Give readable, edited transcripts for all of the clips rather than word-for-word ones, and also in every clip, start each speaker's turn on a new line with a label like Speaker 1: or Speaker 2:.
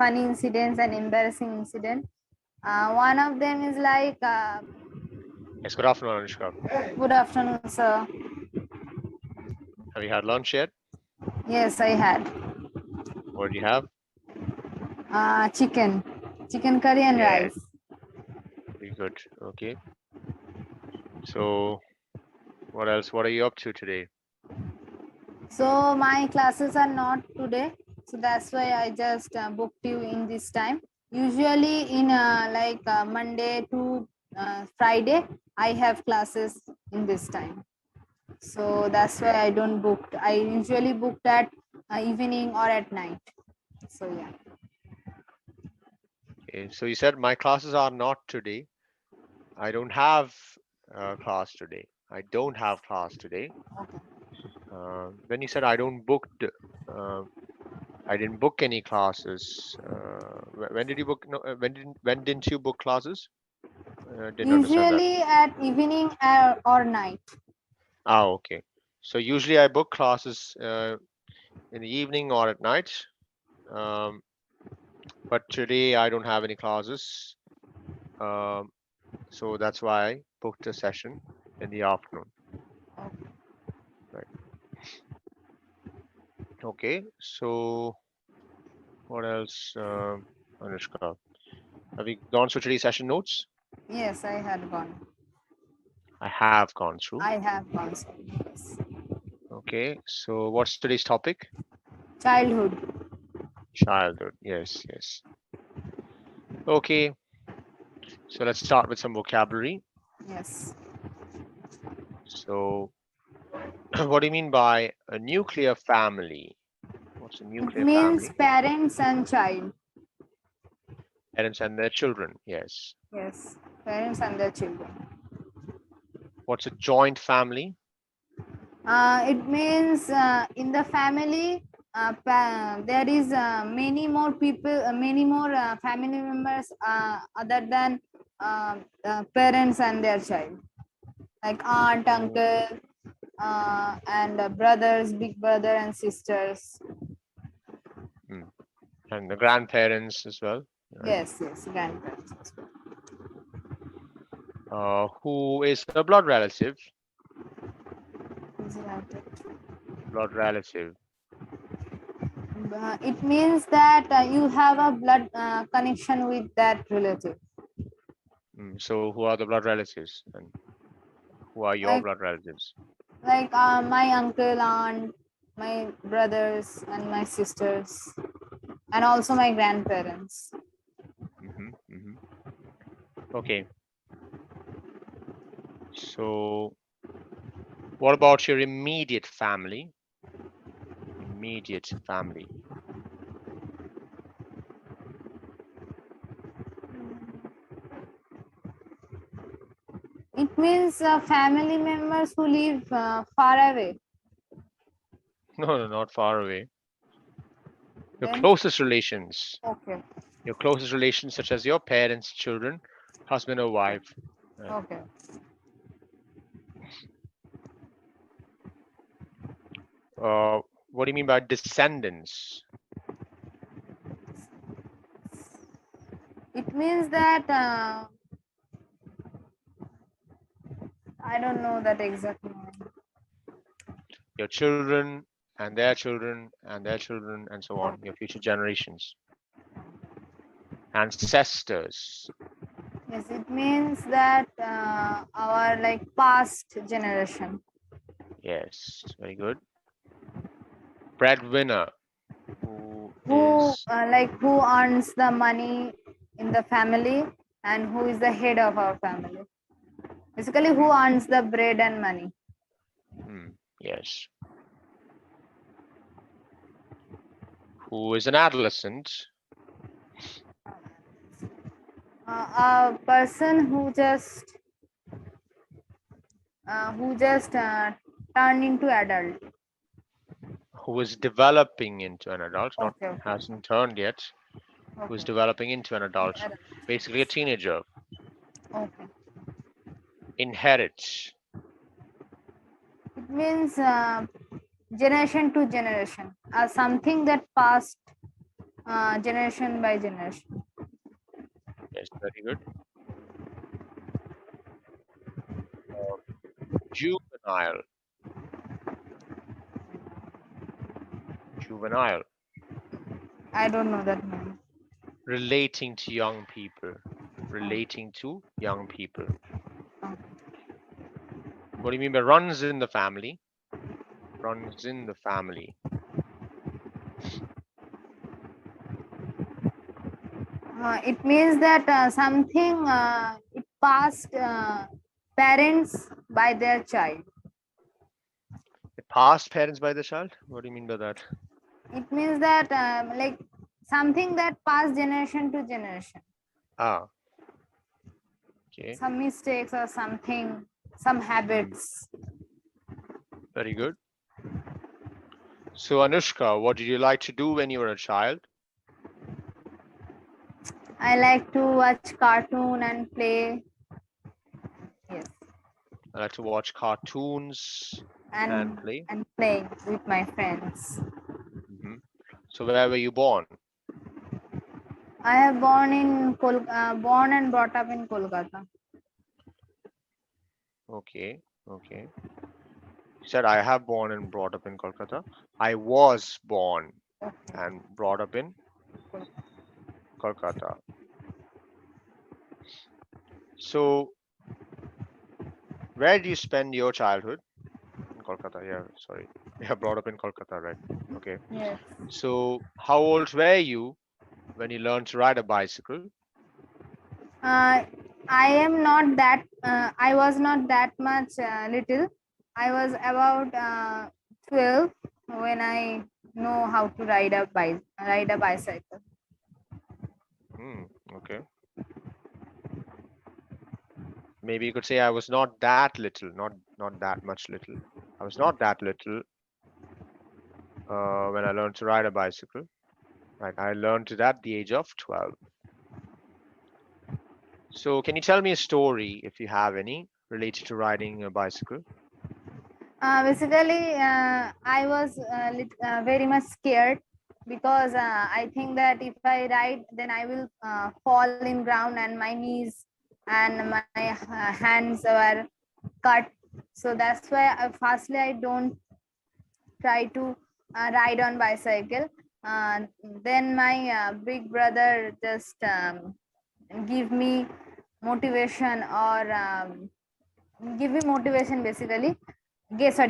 Speaker 1: funny incidents and embarrassing incident. One of them is like,
Speaker 2: Yes, good afternoon, Anushka.
Speaker 1: good afternoon, sir.
Speaker 2: Have you had lunch yet?
Speaker 1: Yes, I had
Speaker 2: What did you have?
Speaker 1: chicken curry and
Speaker 2: Yeah,
Speaker 1: rice.
Speaker 2: very good. Okay. So, what else? What are you up to today?
Speaker 1: So my classes are not today, so that's why I just booked you in this time. Usually in Monday to Friday, I have classes in this time. So that's why
Speaker 2: Okay.
Speaker 1: I don't book. I usually booked at evening or at night. So yeah.
Speaker 2: Okay. So you said my classes are not today. I don't have class today. I don't have class today.
Speaker 1: Okay.
Speaker 2: When you said I didn't book any classes. When did you book? No, when didn't you book classes? Didn't understand that.
Speaker 1: Usually at evening or night.
Speaker 2: Ah, okay. So usually I book classes in the evening or at night. Um, but today I don't have any classes. Um, so that's why I booked a session in the afternoon.
Speaker 1: Okay.
Speaker 2: Right. Okay. So what else, Anushka? Have you gone through today's session notes?
Speaker 1: Yes, I had gone.
Speaker 2: I have gone through.
Speaker 1: I have gone. Yes.
Speaker 2: Okay. So what's today's topic?
Speaker 1: Childhood.
Speaker 2: Childhood. Yes, yes. Okay. So let's start with some vocabulary.
Speaker 1: Yes.
Speaker 2: So what do you mean by a nuclear family? What's a
Speaker 1: It
Speaker 2: nuclear
Speaker 1: means
Speaker 2: family?
Speaker 1: parents and child.
Speaker 2: Parents and their children. Yes.
Speaker 1: Yes, parents and their children.
Speaker 2: What's a joint family?
Speaker 1: It means in the family, there is many more people, many more family members other than parents and their child, like aunt,
Speaker 2: Mm,
Speaker 1: uncle, and brothers, big brother and sisters.
Speaker 2: mm. And the grandparents as well, right?
Speaker 1: Yes, yes, grandparents.
Speaker 2: Who is a blood relative?
Speaker 1: Is that it?
Speaker 2: Blood relative.
Speaker 1: It means that you have a blood connection with that relative.
Speaker 2: So who are the blood relatives and who are your
Speaker 1: Like
Speaker 2: blood relatives?
Speaker 1: my uncle, aunt, my brothers, and my sisters, and also my grandparents.
Speaker 2: Hmm. Okay. So what about your immediate family? Immediate family.
Speaker 1: It means family members who live far away.
Speaker 2: No, no, not far away. Your
Speaker 1: Then,
Speaker 2: closest relations.
Speaker 1: okay,
Speaker 2: Your closest relations, such as your parents, children, husband or wife. Right.
Speaker 1: okay.
Speaker 2: What do you mean by descendants?
Speaker 1: It means that I don't know that exact meaning.
Speaker 2: Your children and their children and their children and so on,
Speaker 1: Okay.
Speaker 2: your future generations. Ancestors.
Speaker 1: Yes, it means that our like past generation.
Speaker 2: Yes, very good. Breadwinner. Who
Speaker 1: Who
Speaker 2: is
Speaker 1: who earns the money in the family and who is the head of our family, basically who
Speaker 2: mhm,
Speaker 1: earns the bread and money.
Speaker 2: yes. Who is an adolescent?
Speaker 1: A person who just turned into adult.
Speaker 2: Who is developing into an adult, not
Speaker 1: Okay, okay,
Speaker 2: hasn't turned yet, who is
Speaker 1: okay.
Speaker 2: developing into an adult,
Speaker 1: Adult.
Speaker 2: basically a teenager.
Speaker 1: Okay,
Speaker 2: Inherit.
Speaker 1: it means generation to generation, something that passed Generation by generation.
Speaker 2: Yes, very good. Juvenile, juvenile,
Speaker 1: I don't know that name.
Speaker 2: relating to young people, relating to young people.
Speaker 1: Oh.
Speaker 2: What do you mean by runs in the family? Runs in the family.
Speaker 1: It means that something it passed parents by their child.
Speaker 2: Past parents by the child? What do you mean by that?
Speaker 1: It means that like something that passed generation to generation.
Speaker 2: Ah, okay.
Speaker 1: Some mistakes or something, some
Speaker 2: Hmm,
Speaker 1: habits.
Speaker 2: very good. So, Anushka, what did you like to do when you were a child?
Speaker 1: I like to watch cartoon and play. Yes,
Speaker 2: I like to watch cartoons and
Speaker 1: and
Speaker 2: play.
Speaker 1: and play with my friends.
Speaker 2: Hmm. So, where were you born?
Speaker 1: I have born and brought up in Kolkata.
Speaker 2: Okay, okay. You said I have born and brought up in Kolkata. I was born
Speaker 1: Okay.
Speaker 2: and brought up in Kolkata. So, where did you spend your childhood? In Kolkata, yeah, sorry. Yeah, brought up in Kolkata, right? Okay.
Speaker 1: Yes.
Speaker 2: So, how old were you when you learned to ride a bicycle?
Speaker 1: Uh, I am not that. I was not that much little. I was about 12 when I know how to ride a bicycle.
Speaker 2: Hmm, okay. Maybe you could say I was not that little, not that much little. I was not that little when I learned to ride a bicycle. Right, I learned it at the age of 12. So, can you tell me a story, if you have any, related to riding a bicycle?
Speaker 1: Basically, I was very much scared because I think that if I ride, then I will fall in ground and my knees and my hands were cut. So that's why firstly I don't try to ride on bicycle. Uh, then my big brother just give me motivation or give me motivation basically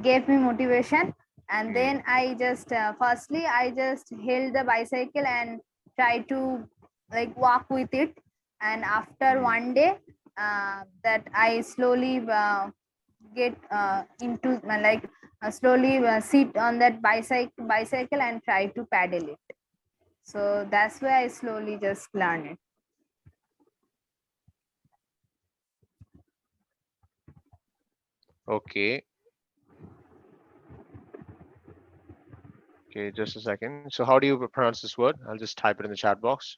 Speaker 1: gave me motivation, and
Speaker 2: Hmm,
Speaker 1: then I just firstly I just held the bicycle and try to like walk with it, and after
Speaker 2: hmm.
Speaker 1: one day that I slowly get into slowly sit on that bicycle and try to paddle it. So that's where I slowly just learn it.
Speaker 2: Okay, okay, just a second. So, how do you pronounce this word? I'll just type it in the chat box.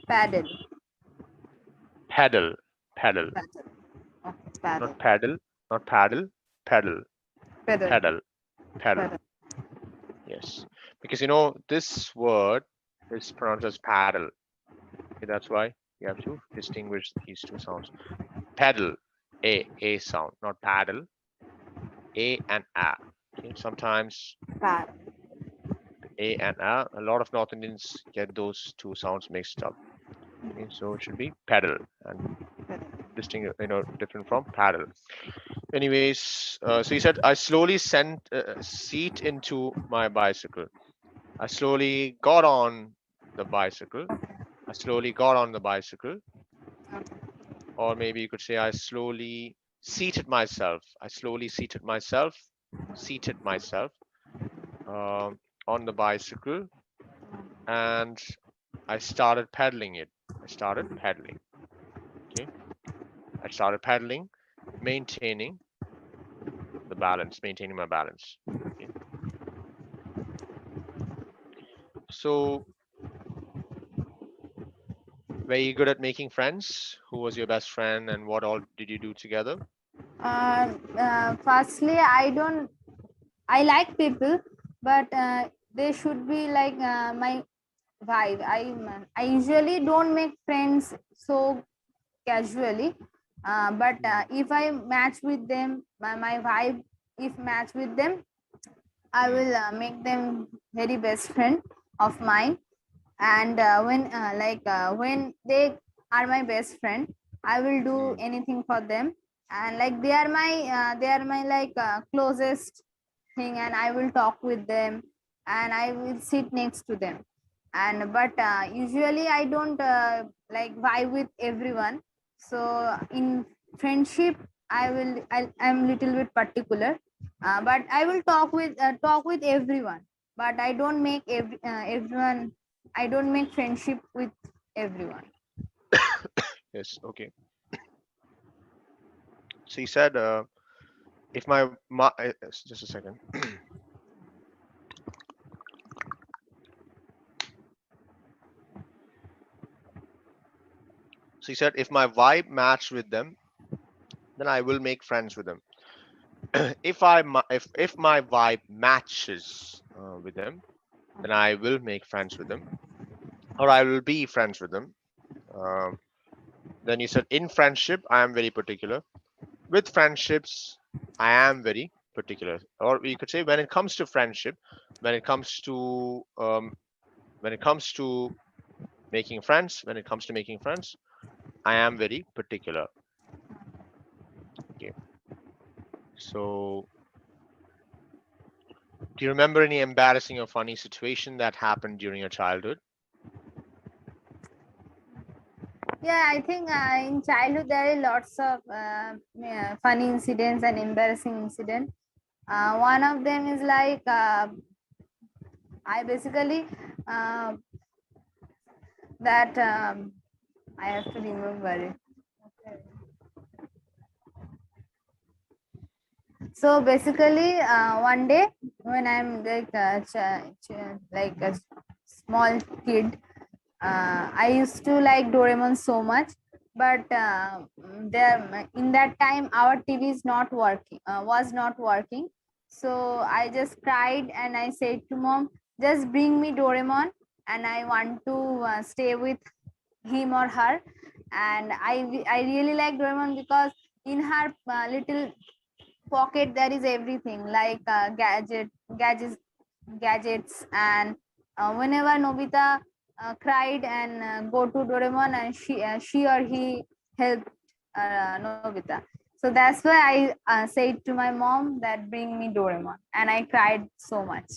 Speaker 1: Paddle.
Speaker 2: Paddle, paddle,
Speaker 1: Paddle. Okay,
Speaker 2: not
Speaker 1: paddle.
Speaker 2: paddle, not paddle, pedal,
Speaker 1: Paddle.
Speaker 2: pedal, pedal.
Speaker 1: Paddle.
Speaker 2: Yes, because you know this word is pronounced as paddle. Okay, that's why you have to distinguish these two sounds. Pedal, a sound, not paddle, a and a. Okay, sometimes
Speaker 1: Paddle.
Speaker 2: a and a lot of North Indians get those two sounds mixed up. Okay, so it should be pedal and distinct, different from paddle. Anyways, so you said I slowly sent seat into my bicycle. I slowly got on the bicycle. I slowly got on the bicycle, or maybe you could say I slowly seated myself. I slowly seated myself on the bicycle, and I started pedaling it. I started pedaling. Okay, I started pedaling, maintaining the balance, maintaining my balance. Okay, so were you good at making friends? Who was your best friend, and what all did you do together?
Speaker 1: Firstly, I don't. I like people, but they should be like my vibe. I usually don't make friends so casually, but
Speaker 2: Mm,
Speaker 1: if I match with them, my vibe if match with them, I
Speaker 2: mm,
Speaker 1: will make them very best friend of mine. And when they are my best friend, I will do
Speaker 2: mm,
Speaker 1: anything for them. And like they are my like closest thing, and I will talk with them, and I will sit next to them. And but usually I don't like vibe with everyone. So in friendship, I'm little bit particular, but I will talk with everyone, but I don't make everyone. I don't make friendship with everyone.
Speaker 2: yes. Okay. So you said if just a second. So you said if my vibe match with them, then I will make friends with them. If my vibe matches with them, then I will make friends with them, or I will be friends with them. Um, then you said in friendship, I am very particular. With friendships, I am very particular. Or you could say when it comes to friendship, when it comes to when it comes to when it comes to making friends, I am very particular. Okay. So, do you remember any embarrassing or funny situation that happened during your childhood?
Speaker 1: Yeah, I think in childhood there are lots of funny incidents and embarrassing incidents. One of them is like I basically uh, that I have to remember it. So basically, one day when I'm like like a small kid, I used to like Doraemon so much, but there in that time our TV is not working, was not working. So I just cried and I said to mom, just bring me Doraemon, and I want to stay with him or her. And I really like Doraemon because in her little pocket there is everything like gadgets gadgets. And whenever Nobita cried and go to Doraemon, and she or he helped Nobita. So that's why I said to my mom that bring me Doraemon, and I cried so much.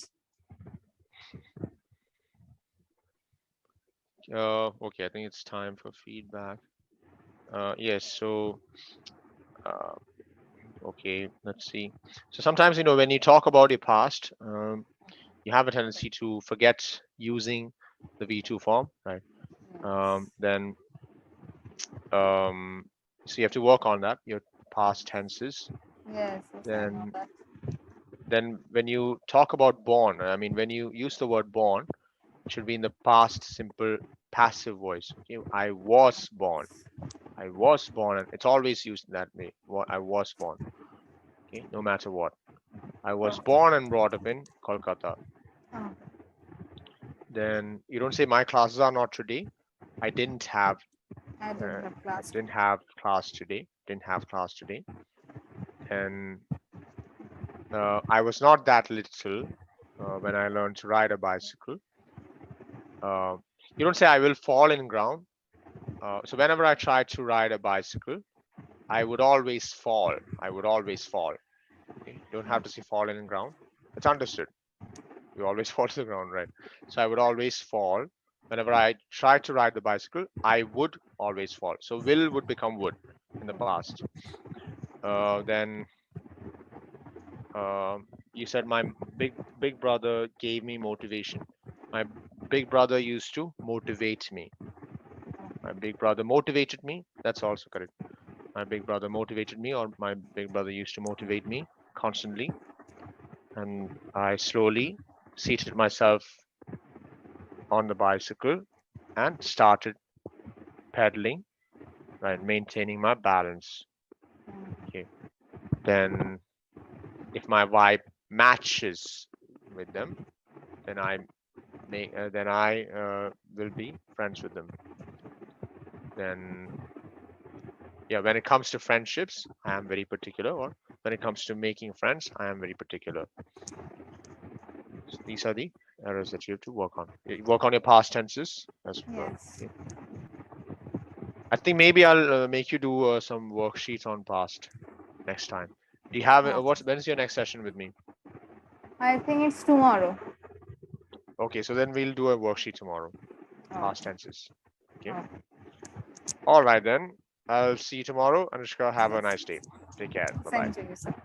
Speaker 2: Okay, I think it's time for feedback. Yes, so uh, okay, let's see. So sometimes, when you talk about your past, you have a tendency to forget using the V2 form, right? Then, um, so you have to work on that, your past tenses.
Speaker 1: Yes, yes, I know
Speaker 2: Then,
Speaker 1: that.
Speaker 2: when you talk about born, I mean, when you use the word born, it should be in the past simple passive voice. Okay, I was born. I was born, and it's always used in that way. I was born. Okay, no matter what. I was
Speaker 1: Okay.
Speaker 2: born and brought up in Kolkata.
Speaker 1: Oh,
Speaker 2: Then you don't say my classes are not today. I didn't have
Speaker 1: I didn't
Speaker 2: uh,
Speaker 1: have
Speaker 2: I
Speaker 1: class
Speaker 2: didn't
Speaker 1: today.
Speaker 2: have class today. Didn't have class today. And I was not that little when I learned to ride a bicycle. Uh, you don't say I will fall in ground. So whenever I tried to ride a bicycle, I would always fall. I would always fall. Okay, you don't have to say fall in ground. It's understood. You always fall to the ground, right? So I would always fall. Whenever I tried to ride the bicycle, I would always fall. So will would become would in the past. Then you said my big brother gave me motivation. My big brother used to motivate me. My big brother motivated me. That's also correct. My big brother motivated me, or my big brother used to motivate me constantly. And I slowly seated myself on the bicycle and started pedaling, right, maintaining my balance. Okay. Then if my vibe matches with them, then I will be friends with them. Then yeah, when it comes to friendships, I am very particular, or when it comes to making friends, I am very particular. So these are the errors that you have to work on. You work on your past tenses as well.
Speaker 1: Yes.
Speaker 2: Okay. I think maybe I'll make you do some worksheets on past next time. Do you have
Speaker 1: Okay.
Speaker 2: when's your next session with me?
Speaker 1: I think it's tomorrow.
Speaker 2: Okay, so then we'll do a worksheet tomorrow. Past
Speaker 1: Okay.
Speaker 2: tenses. Okay.
Speaker 1: Okay.
Speaker 2: All right then. I'll see you tomorrow. Anushka, have a
Speaker 1: Yes.
Speaker 2: nice day. Take care. Bye bye.
Speaker 1: Same to you, sir.